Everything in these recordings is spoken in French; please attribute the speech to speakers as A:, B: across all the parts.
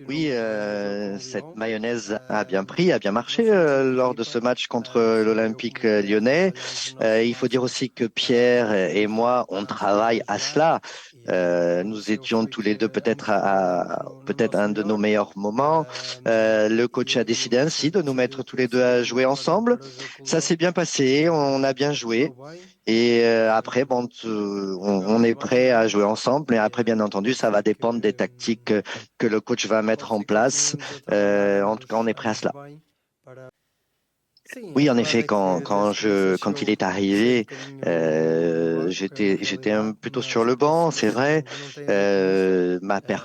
A: Oui, cette mayonnaise a bien pris, a bien marché lors de ce match contre l'Olympique lyonnais. Il faut dire aussi que Pierre et moi, on travaille à cela. Nous étions tous les deux peut-être peut-être un de nos meilleurs moments. Le coach a décidé ainsi de nous mettre tous les deux à jouer ensemble. Ça s'est bien passé, on a bien joué. Et après, bon, on est prêt à jouer ensemble, mais après, bien entendu, ça va dépendre des tactiques que le coach va mettre en place. En tout cas, on est prêt à cela. Oui, en effet, quand il est arrivé, j'étais plutôt sur le banc, c'est vrai.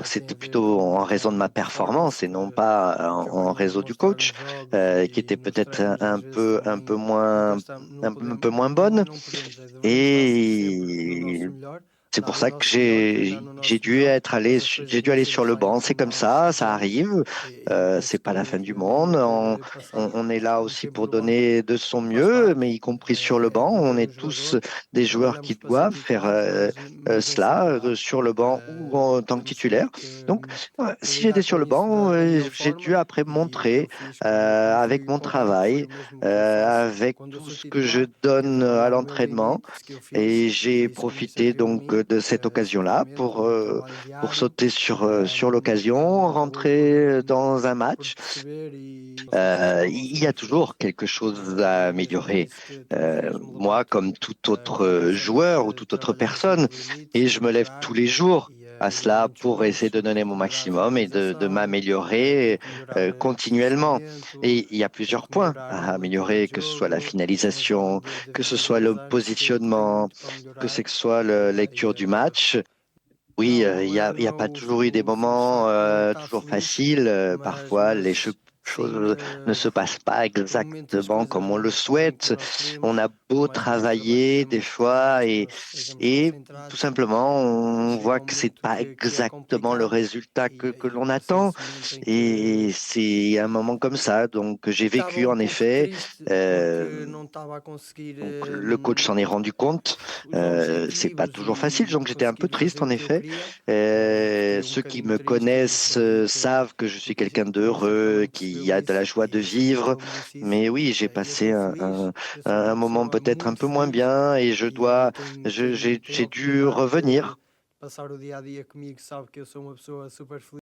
A: C'était plutôt en raison de ma performance et non pas en raison du coach, qui était peut-être un peu un peu moins bonne. Et c'est pour ça que j'ai dû aller sur le banc. C'est comme ça arrive. C'est pas la fin du monde. On est là aussi pour donner de son mieux, mais y compris sur le banc. On est tous des joueurs qui doivent faire cela sur le banc ou en tant que titulaire. Donc, si j'étais sur le banc, j'ai dû après montrer avec mon travail, avec tout ce que je donne à l'entraînement et j'ai profité donc de cette occasion-là pour sauter sur l'occasion, rentrer dans un match. Il y a toujours quelque chose à améliorer, moi comme tout autre joueur ou toute autre personne, et je me lève tous les jours à cela pour essayer de donner mon maximum et de m'améliorer continuellement. Et il y a plusieurs points à améliorer, que ce soit la finalisation, que ce soit le positionnement, que ce soit la lecture du match. Oui, il y a pas toujours eu des moments toujours faciles. Parfois, choses ne se passent pas exactement comme on le souhaite. On a beau travailler des fois et tout simplement, on voit que c'est pas exactement le résultat que l'on attend. Et c'est un moment comme ça. Donc, j'ai vécu en effet. euh, donc le coach s'en est rendu compte. C'est pas toujours facile, donc j'étais un peu triste en effet. Ceux qui me connaissent savent que je suis quelqu'un d'heureux, qui a de la joie de vivre. Mais oui, j'ai passé un moment peut-être un peu moins bien et j'ai dû revenir.